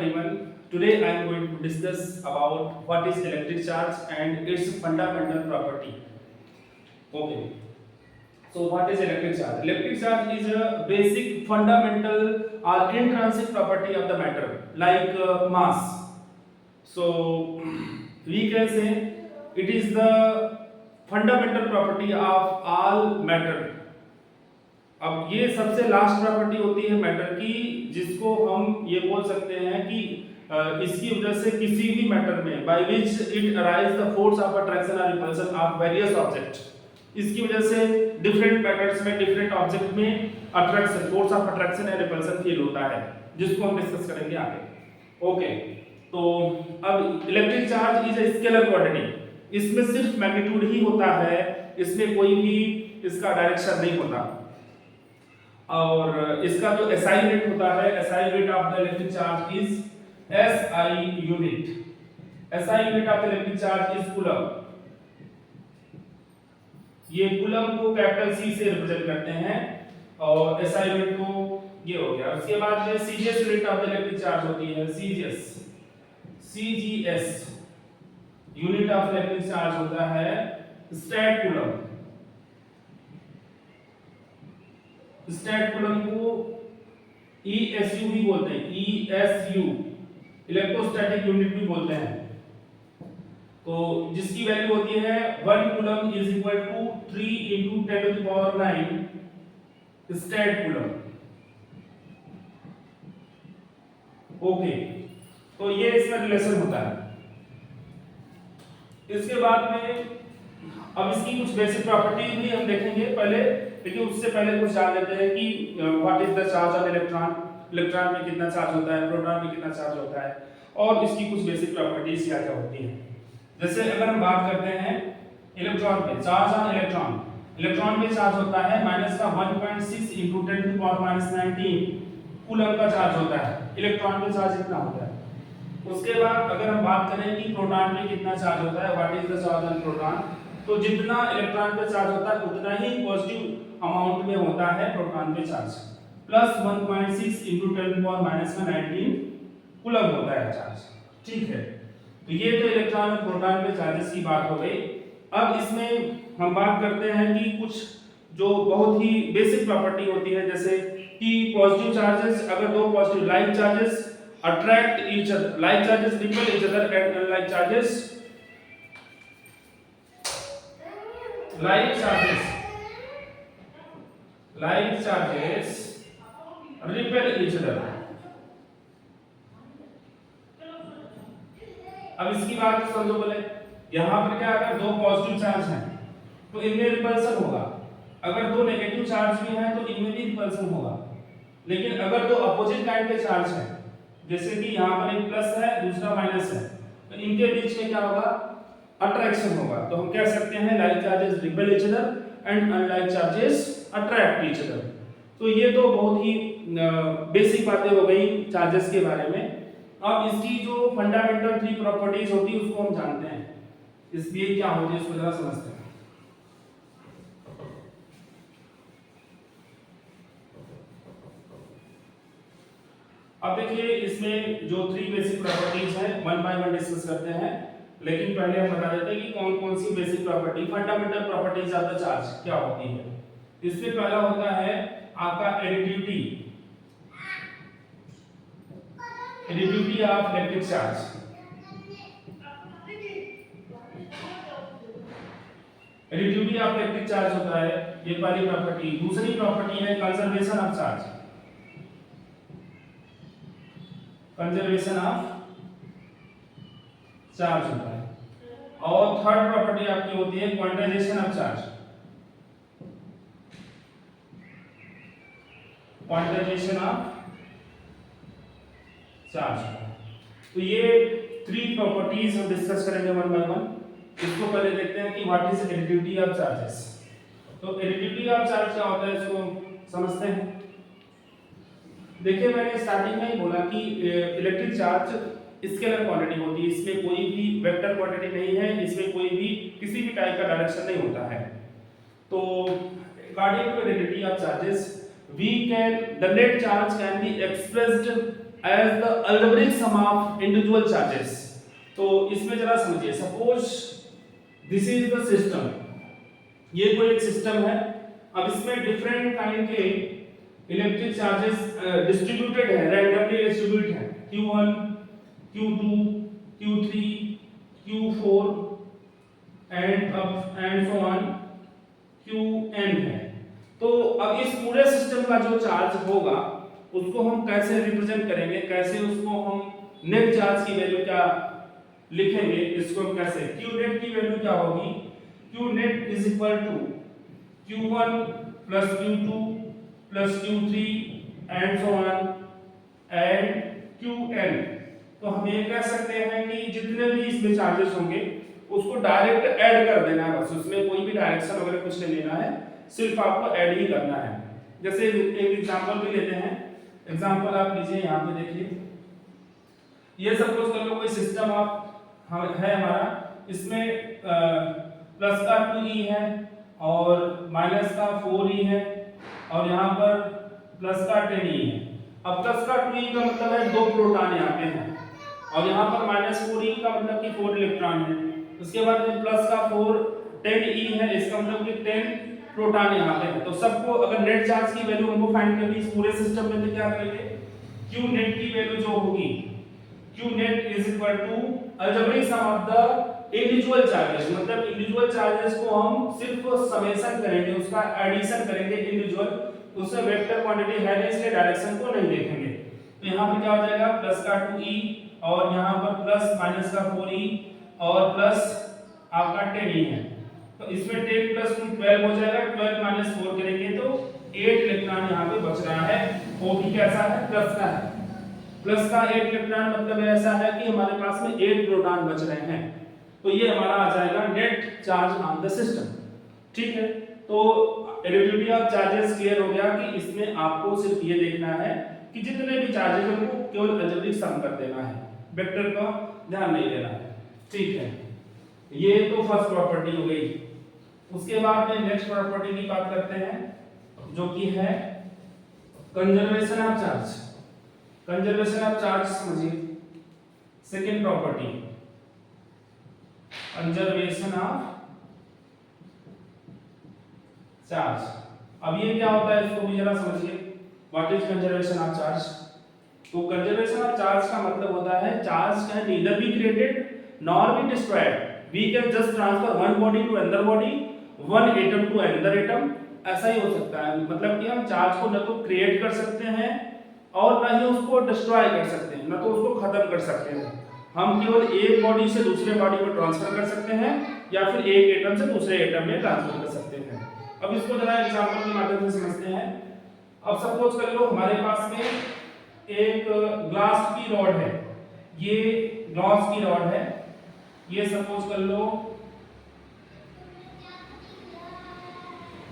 everyone. Today I am going to discuss about what is electric charge and its fundamental property. Okay. So what is electric charge? Electric charge is a basic fundamental or intrinsic property of the matter like mass. So we can say it is the fundamental property of all matter. अब ये सबसे last property होती है matter की, जिसको हम ये बोल सकते हैं कि इसकी वजह से किसी भी मैटर में by which it arise the force of attraction और रिपल्शन ऑफ वेरियस ऑब्जेक्ट, इसकी वजह से डिफरेंट मैटर्स में डिफरेंट ऑब्जेक्ट में attraction, force of attraction and repulsion feel होता है, जिसको हम डिस्कस करेंगे आगे. ओके, तो अब electric charge is a scalar quantity. इसमें सिर्फ मैग्नीट्यूड ही होता है, इसमें कोई भी इसका डायरेक्शन नहीं होता. और इसका जो SI यूनिट होता है, SI unit of the electric charge is SI unit. SI unit of the electric charge is coulomb. ये कूलम को कैपिटल C से रिप्रेजेंट करते हैं और SI यूनिट को ये हो गया. उसके बाद जो CGS unit of the electric charge होती है CGS unit of electric charge होता है स्टैट कूलम. स्टैट कूलम को ESU भी बोलते हैं, ESU इलेक्ट्रोस्टैटिक यूनिट भी बोलते हैं. तो जिसकी वैल्यू होती है 1 coulomb is equal to 3 into 10 to the power 9 stat coulomb. Okay, तो ये इसका रिलेशन होता है. इसके बाद में अब इसकी कुछ बेसिक प्रॉपर्टीज भी हम देखेंगे पहले, लेकिन उससे पहले कुछ जान लेते हैं कि what is the charge of electron. Electron में कितना चार्ज होता है, प्रोटॉन में कितना चार्ज होता है, और इसकी कुछ बेसिक प्रॉपर्टीज क्या क्या होती हैं. जैसे अगर हम बात करते हैं इलेक्ट्रॉन पे, चार्ज ऑन इलेक्ट्रॉन. इलेक्ट्रॉन पे चार्ज होता है माइनस का 1.6 into 10 to the power -19 coulomb का चार्ज होता है. इलेक्ट्रॉन पे चार्ज इतना होता है. उसके बाद अगर हम बात करें कि प्रोटॉन पे कितना चार्ज होता है, what is the charge on proton, तो जितना इलेक्ट्रॉन पे चार्ज होता है उतना ही पॉजिटिव अमाउंट में होता है प्रोटॉन पे charge, plus 1.6 into 10 to the power -19 coulomb होता है चार्ज. ठीक है, तो ये तो इलेक्ट्रॉन और प्रोटॉन पे चार्जेस की बात हो गई. अब इसमें हम बात करते हैं कि कुछ जो बहुत ही बेसिक प्रॉपर्टी होती है, जैसे कि पॉजिटिव चार्जेस, अगर दो positive like charges attract each other, like charges repel each other, and unlike charges repel each other. अब इसकी बात समझो पहले. यहां पर क्या, अगर दो पॉजिटिव चार्ज हैं तो इनमें रिपल्सन होगा, अगर दो नेगेटिव चार्ज भी हैं तो इनमें भी रिपल्सन होगा. लेकिन अगर दो अपोजिट काइंड के चार्ज हैं, जैसे कि यहाँ पर एक प्लस है दूसरा माइनस है, तो इनके बीच में क्या होगा, अट्रैक्शन होगा. तो हम कह सकते हैं like charges repel each other and unlike charges attract each other. तो ये तो बहुत ही बेसिक बातें हो गई चार्जेस के बारे में. अब इसकी जो फंडामेंटल 3 प्रॉपर्टीज होती है उसको हम जानते हैं. इसलिए क्या होती है उसको जरा समझते हैं. अब देखिए इसमें जो 3 बेसिक प्रॉपर्टीज हैं वन बाय वन डिस्कस करते हैं, लेकिन पहले हम बता देते हैं कि कौन कौन सी basic property, fundamental properties of the charge क्या होती है. इसमें पहला होता है आपका additivity of electric charge. Additivity of electric charge होता है, ये पहली प्रॉपर्टी. दूसरी प्रॉपर्टी है conservation of charge. Conservation of charge होता है. और थर्ड प्रॉपर्टी आपकी होती है quantization of charge. Quantization of charge. तो ये 3 प्रॉपर्टीज हम डिस्कस करेंगे वन बाय वन. इसको पहले देखते हैं कि what is additivity of charges. तो एडिटिविटी ऑफ चार्ज क्या होता है इसको समझते हैं. देखिए मैंने स्टार्टिंग में ही बोला कि इलेक्ट्रिक चार्ज स्केलर क्वांटिटी होती है, इसमें कोई भी वेक्टर क्वांटिटी नहीं है, इसमें कोई भी किसी भी टाइप का डायरेक्शन नहीं होता है. तो according to additivity of charges we can the net charge can be expressed as the algebraic sum of individual charges। तो इसमें जरा समझिए, suppose this is the system, ये कोई एक सिस्टम है। अब इसमें डिफरेंट काइंड के इलेक्ट्रिक चार्जेस डिस्ट्रीब्यूटेड है, रैंडमली डिस्ट्रीब्यूट है, Q1 Q2 Q3 Q4 and so on Qn है। तो अब इस पूरे सिस्टम का जो चार्ज होगा उसको हम कैसे रिप्रेजेंट करेंगे, कैसे उसको हम नेट चार्ज की वैल्यू क्या लिखेंगे, इसको हम कैसे, Q नेट की वैल्यू क्या होगी, Q net is equal to Q1 plus Q2 plus Q3 and so on and Qn। तो हम ये कह सकते हैं कि जितने भी इसमें चार्जेस होंगे उसको डायरेक्ट ऐड कर देना है, बस उसमें कोई भी डायरेक्शन वगैरह कुछ नहीं लेना है, सिर्फ आपको ऐड ही करना है। जैसे एक एग्जांपल भी लेते हैं, एग्जांपल आप लीजिए, यहाँ पे देखिए, ये सपोज कर लो कोई सिस्टम आप है हमारा, इसमें प्लस का 2e है और माइनस का 4e है और यहाँ पर प्लस का 10e है। अब प्लस का 2e का मतलब है 2 प्रोटॉन यहाँ पे हैं और यहाँ पर माइनस 4e का मतलब कि 4 इलेक्ट्रॉन है। उसके बाद में प्लस का 10e है, इसका मतलब कि 10 प्रोटॉन यहाँ पे है। तो सबको अगर नेट चार्ज की वैल्यू हमको फाइंड करनी इस पूरे सिस्टम में, तो क्या करेंगे, Q नेट की वैल्यू जो होगी Q net is equal to algebraic sum of the individual charges, मतलब इंडिविजुअल चार्जेस को हम सिर्फ समेशन करेंगे, उसका एडिशन करेंगे इंडिविजुअल, उसमें वेक्टर क्वांटिटी है नहीं इसलिए डायरेक्शन को नहीं देखेंगे। तो यहाँ पर क्या हो जाएगा, प्लस का 2e और यहाँ पर प्लस माइनस का 4e और प्लस आपका 10e है। तो इसमें 10 प्लस 2 12 हो जाएगा, 12 माइनस 4 करेंगे तो 8 इलेक्ट्रॉन यहाँ पे बच रहा है, वो भी कैसा है, प्लस का है। प्लस का 8 इलेक्ट्रॉन मतलब ऐसा है कि हमारे पास में 8 प्रोटॉन बच रहे हैं। तो ये हमारा आ जाएगा net charge on the system. ठीक है, तो एलिजिबिलिटी ऑफ चार्जेस क्लियर हो गया कि इसमें आपको सिर्फ ये देखना है कि जितने भी चार्जेस हैं उनको केवल अलजेब्रिक सम कर देना है, वेक्टर का ध्यान नहीं देना है। ठीक है, ये तो फर्स्ट प्रॉपर्टी हो गई। उसके बाद में नेक्स्ट प्रॉपर्टी की बात करते हैं जो कि है conservation of charge. Conservation of charge समझिए, second property conservation of charge. अब ये क्या होता है इसको भी जरा समझिए, what is conservation of charge. तो कंजर्वेशन ऑफ चार्ज का मतलब होता है charge can neither be created nor be destroyed, we can just transfer one body to another body, one atom to another atom, ऐसा ही हो सकता है। मतलब कि हम चार्ज को न तो क्रिएट कर सकते हैं और ना ही उसको डिस्ट्रॉय कर सकते हैं, ना तो उसको खत्म कर सकते हैं। हम केवल एक बॉडी से दूसरे बॉडी में ट्रांसफर कर सकते हैं या फिर एक एटम से दूसरे एटम में ट्रांसफर कर सकते हैं। अब इसको जरा एग्जांपल के माध्यम से समझते हैं। अब सपोज कर लो हमारे पास में एक ग्लास की रॉड है, ये ग्लास की रॉड है, ये सपोज कर लो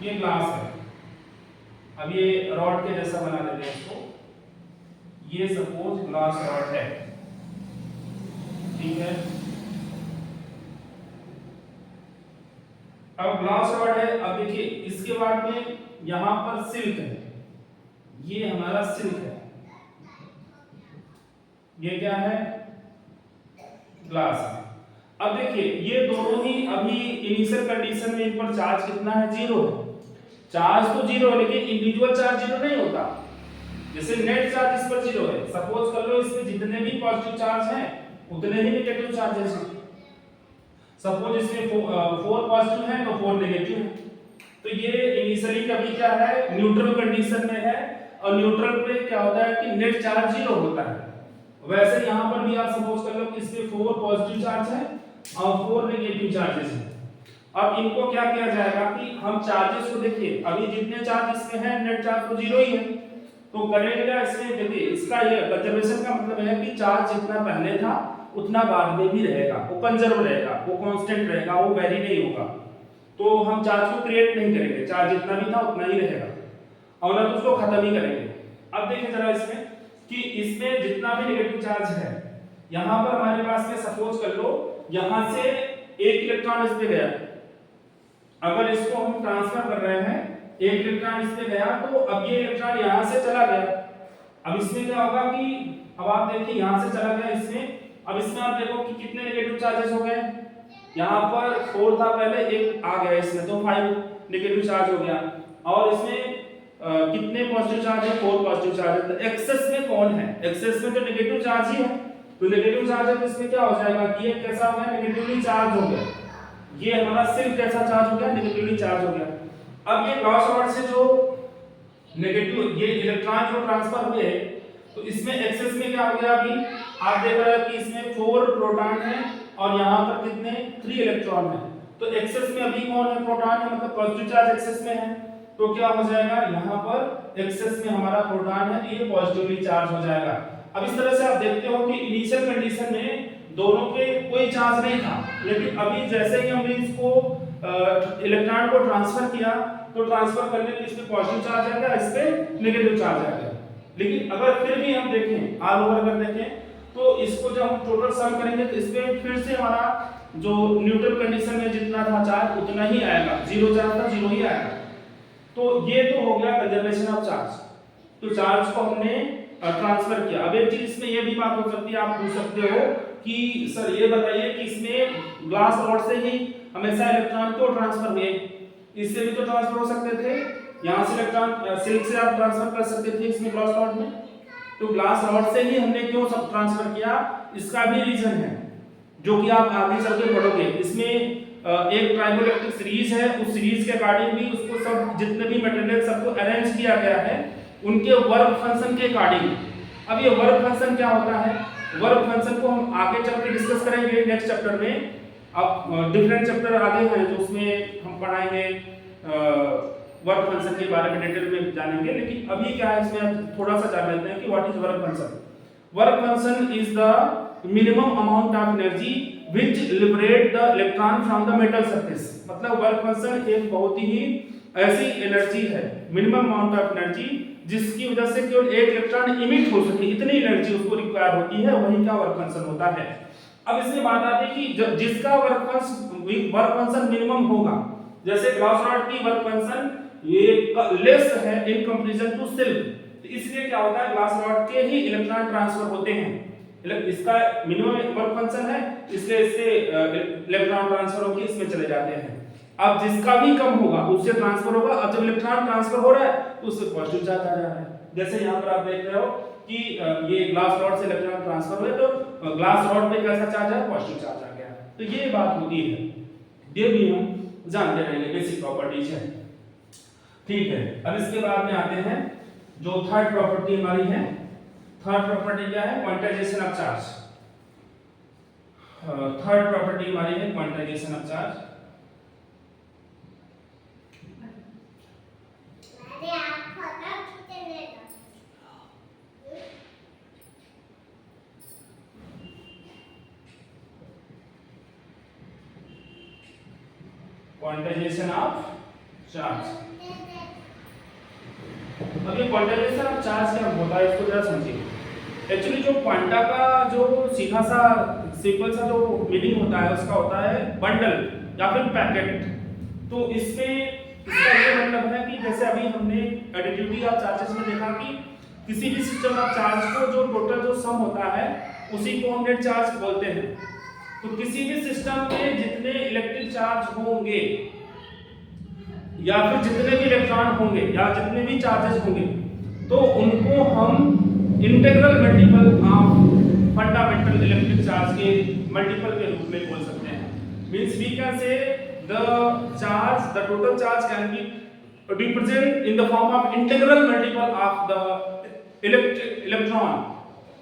ये ग्लास है। अब ये रॉड के जैसा बना लेते हैं इसको, ये सपोज ग्लास रॉड है, ठीक है। अब ग्लास रॉड है, अब देखिए इसके बाद में यहां पर सिल्क है, ये हमारा सिल्क है, ये क्या है, ग्लास है। अब देखिए ये दोनों ही अभी इनिशियल कंडीशन में इन पर चार्ज कितना है, 0 है। चार्ज तो 0 है लेकिन इंडिविजुअल चार्ज 0 नहीं होता। जैसे नेट चार्ज इस पर 0 है, सपोज कर लो इसमें जितने भी पॉजिटिव चार्ज हैं उतने ही नेगेटिव चार्जेस हैं। सपोज इसमें 4 पॉजिटिव है तो 4 नेगेटिव है। तो ये इनिशियली कभी क्या है, न्यूट्रल कंडीशन में है और न्यूट्रल पे क्या होता है कि नेट चार्ज 0 होता है। वैसे यहां पर भी आप सपोज कर लो कि इसमें 4 पॉजिटिव चार्ज है और 4 नेगेटिव चार्जेस हैं। अब इनको क्या किया जाएगा कि हम चार्जेस को देखिए, अभी जितने चार्ज इसमें है नेट चार्ज तो 0 ही है, तो करेंगे क्या इसमें, देखिए इसका ये कंजर्वेशन का मतलब है कि चार्ज जितना पहले था उतना बाद में भी रहेगा, वो कंजर्व रहेगा, वो कांस्टेंट रहेगा, वो वेरी नहीं होगा। तो हम चार्ज को क्रिएट नहीं करेंगे, चार्ज जितना भी था उतना ही रहेगा और ना तो उसको खत्म ही करेंगे। अब देखिए जरा इसमें कि इसमें जितना भी नेगेटिव चार्ज है, यहां पर हमारे पास में सपोज कर लो यहां से एक इलेक्ट्रॉन इस पे गया, अगर इसको हम ट्रांसफर कर रहे हैं, एक इलेक्ट्रॉन इस पे गया तो अब ये इलेक्ट्रॉन यहां से चला गया। अब इसमें क्या होगा कि अब आप देखिए यहाँ से चला गया इसमें, अब इसमें आप देखो कि कितने नेगेटिव चार्जेस हो गए, यहाँ पर 4 था पहले, एक आ गया इसमें, तो 5 नेगेटिव चार्ज हो गया। और इसमें कितने पॉजिटिव चार्ज है, 4 पॉजिटिव चार्ज है। तो एक्सेस में कौन है, एक्सेस में तो नेगेटिव चार्ज ही है, तो नेगेटिव चार्ज है तो इसमें क्या हो जाएगा कि ये कैसा हो गया, नेगेटिवली चार्ज हो गया, ये हमारा सिर्फ कैसा चार्ज हो गया, नेगेटिवली चार्ज हो गया। अब ये क्रॉस रॉड से जो नेगेटिव ये इलेक्ट्रॉन जो ट्रांसफर हुए, तो इसमें एक्सेस में क्या हो गया, अभी आप देख रहे हैं कि इसमें 4 प्रोटॉन है और यहाँ पर कितने 3 इलेक्ट्रॉन है। तो एक्सेस में अभी कौन है, प्रोटॉन है, मतलब पॉजिटिव चार्ज एक्सेस में है, तो क्या हो जाएगा, यहाँ पर एक्सेस में हमारा प्रोटॉन है, तो ये पॉजिटिवली चार्ज हो जाएगा। अब इस तरह से आप देखते हो कि इनिशियल कंडीशन में दोनों पे कोई चार्ज नहीं था, लेकिन अभी जैसे ही हमने इसको इलेक्ट्रॉन को ट्रांसफर किया, तो ट्रांसफर करने पे इस पे पॉजिटिव चार्ज आ गया, इस पे नेगेटिव चार्ज आ गया। लेकिन अगर फिर भी हम देखें ऑल ओवर अगर देखें, तो इसको जब हम टोटल सम करेंगे तो इसमें फिर से हमारा जो न्यूट्रल कंडीशन में जितना था चार्ज उतना ही आएगा, 0 चार्ज था 0 ही आएगा। तो ये तो हो गया कंजर्वेशन ऑफ चार्ज, तो चार्ज को हमने ट्रांसफर किया। अब एक चीज इसमें ये भी बात हो सकती है, आप पूछ सकते हो कि सर ये बताइए कि इसमें ग्लास रॉड से ही हमेशा इलेक्ट्रॉन क्यों ट्रांसफर हुए, इससे भी तो ट्रांसफर हो सकते थे, यहाँ से इलेक्ट्रॉन सिल्क से आप ट्रांसफर कर सकते थे इसमें ग्लास रॉड में, तो ग्लास रॉड से ही हमने क्यों सब ट्रांसफर किया, इसका भी रीजन है जो कि आप आगे चल के पढ़ोगे। इसमें एक ट्राइबोइलेक्ट्रिक सीरीज है, उस सीरीज के अकॉर्डिंग भी उसको सब जितने भी मटेरियल सबको अरेंज किया गया है उनके वर्क फंक्शन के अकॉर्डिंग। अब ये वर्क फंक्शन क्या होता है, वर्क फंक्शन को हम आगे चल के डिस्कस करेंगे नेक्स्ट चैप्टर में। अब डिफरेंट चैप्टर आगे हैं जो उसमें हम पढ़ाएंगे वर्क फंक्शन के बारे में डिटेल में जानेंगे, लेकिन अभी क्या है इसमें थोड़ा सा जान लेते हैं कि what is work function. Work function is the minimum amount of energy which liberate the electron from the metal surface. मतलब वर्क फंक्शन एक बहुत ही ऐसी एनर्जी है, मिनिमम अमाउंट ऑफ एनर्जी जिसकी वजह से केवल एक इलेक्ट्रॉन इमिट हो सके, इतनी एनर्जी उसको रिक्वायर होती है, वही का वर्क फंक्शन होता है। अब इसमें बात आती है कि जिसका वर्क फंक्शन मिनिमम होगा, जैसे ग्लास रॉड की वर्क फंक्शन ये लेस है इन कंपैरिजन टू सिल्क, तो इसलिए क्या होता है ग्लास रॉड के ही इलेक्ट्रॉन ट्रांसफर होते हैं, इसका मिनिमम वर्क फंक्शन है, इसलिए इससे इलेक्ट्रॉन ट्रांसफर होकर इसमें चले जाते हैं। अब जिसका भी कम होगा उससे ट्रांसफर होगा, अब जब इलेक्ट्रॉन ट्रांसफर हो रहा है तो उससे पॉजिटिव चार्ज आ जा रहा है। जैसे यहाँ पर आप देख रहे हो कि ये ग्लास रॉड से इलेक्ट्रॉन ट्रांसफर हुए तो ग्लास रॉड पे कैसा चार्ज है, पॉजिटिव चार्ज आ गया, तो ये बात होती है, ये भी हम जानते रहेंगे, बेसिक प्रॉपर्टीज है। ठीक है, अब इसके बाद में आते हैं जो थर्ड प्रॉपर्टी हमारी है। थर्ड प्रॉपर्टी क्या है, quantization of charge. Third property हमारी है quantization of charge. Quantization of charge. अब ये क्वांटाइजेशन ऑफ चार्ज क्या होता है इसको जरा समझिए। एक्चुअली जो क्वांटा का जो सीधा सा सिंपल सा जो मीनिंग होता है उसका होता है बंडल या फिर पैकेट। तो इसमें इसका ये मतलब है कि जैसे अभी हमने एडिटिविटी ऑफ चार्जेस में देखा कि किसी भी सिस्टम ऑफ चार्ज को जो टोटल जो सम होता है उसी को हम नेट चार्ज बोलते हैं। तो किसी भी सिस्टम में जितने इलेक्ट्रिक चार्ज होंगे या फिर जितने भी इलेक्ट्रॉन होंगे या जितने भी चार्जेस होंगे तो उनको हम integral multiple of fundamental electric charge के मल्टीपल के रूप में बोल सकते हैं। Means we can say the total charge can be represent in the form of integral multiple of the electron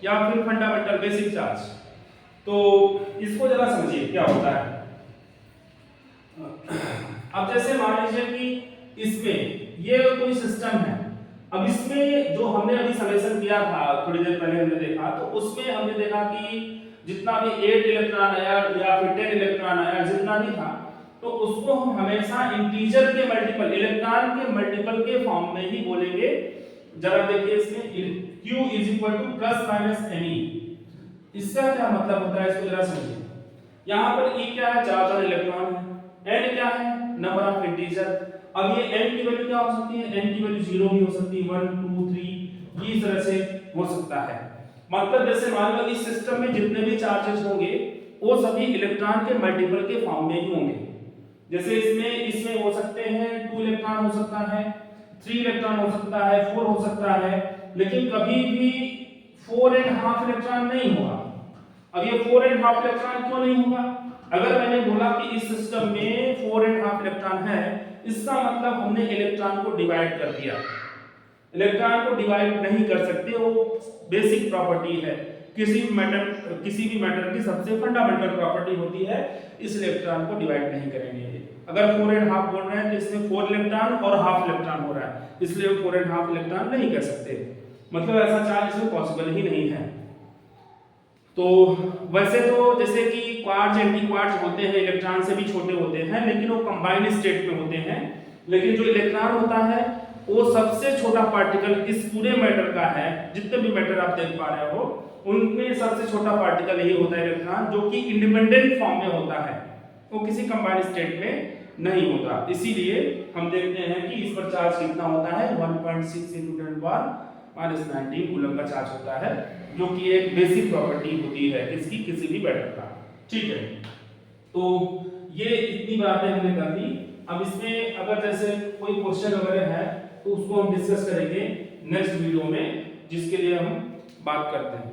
या फिर फंडामेंटल बेसिक चार्ज। तो इसको जरा समझिए क्या होता है। अब जैसे मान लीजिए कि इसमें ये कोई सिस्टम है, अब इसमें जो हमने अभी समेशन किया था थोड़ी देर पहले हमने देखा, तो उसमें हमने देखा कि जितना भी 8 इलेक्ट्रॉन आया या फिर 10 इलेक्ट्रॉन आया जितना भी था, तो उसको हम हमेशा इंटीजर के मल्टीपल इलेक्ट्रॉन के मल्टीपल के फॉर्म में ही बोलेंगे। जरा देखिए इसमें Q is equal two plus minus Ne। इसका क्या मतलब होता है इसको जरा समझिए। यहाँ पर E क्या है, चार्ज और इलेक्ट्रॉन है, N क्या है, नंबर ऑफ इंटीजर। अब ये N की वैल्यू क्या हो सकती है, N की वैल्यू 0 भी हो सकती है, 1 2 3 इस तरह से हो सकता है। मतलब जैसे मान लो इस सिस्टम में जितने भी चार्जेस होंगे वो सभी इलेक्ट्रॉन के मल्टीपल के फॉर्म में ही होंगे। जैसे इसमें हो सकते हैं 2 इलेक्ट्रॉन हो सकता है, 3 इलेक्ट्रॉन हो सकता है, 4 हो सकता है, लेकिन कभी भी 4.5 इलेक्ट्रॉन नहीं होगा। अब ये 4.5 इलेक्ट्रॉन क्यों नहीं होगा? अगर मैंने बोला कि इस सिस्टम में 4.5 इलेक्ट्रॉन है, इसका मतलब हमने इलेक्ट्रॉन को डिवाइड कर दिया। इलेक्ट्रॉन को डिवाइड नहीं कर सकते, वो बेसिक प्रॉपर्टी है, किसी भी मैटर की सबसे फंडामेंटल प्रॉपर्टी होती है, इस इलेक्ट्रॉन को डिवाइड नहीं करेंगे। अगर 4.5 बोल रहे हैं तो इसमें 4 इलेक्ट्रॉन और हाफ इलेक्ट्रॉन हो रहा है, इसलिए 4.5 इलेक्ट्रॉन नहीं कर सकते, मतलब ऐसा चार्ज इसमें पॉसिबल ही नहीं है। तो वैसे तो जैसे कि क्वार्ट्ज एंटी क्वार्ट्ज होते हैं, इलेक्ट्रॉन से भी छोटे होते हैं, लेकिन वो कंबाइंड स्टेट में होते हैं। लेकिन जो इलेक्ट्रॉन होता है वो सबसे छोटा पार्टिकल इस पूरे मैटर का है, जितने भी मैटर आप देख पा रहे हो उनमें सबसे छोटा पार्टिकल यही होता है इलेक्ट्रॉन, जो कि इंडिपेंडेंट फॉर्म में होता है, वो किसी कंबाइंड स्टेट में नहीं होता। इसीलिए हम देखते हैं कि इस पर चार्ज कितना होता है, 1.6 × 10⁻⁻⁹ कूलम का चार्ज होता है, जो कि एक बेसिक प्रॉपर्टी होती है किसी भी मैटर का। ठीक है, तो ये इतनी बातें हमने कर दी। अब इसमें अगर जैसे कोई क्वेश्चन वगैरह है तो उसको हम डिस्कस करेंगे नेक्स्ट वीडियो में, जिसके लिए हम बात करते हैं।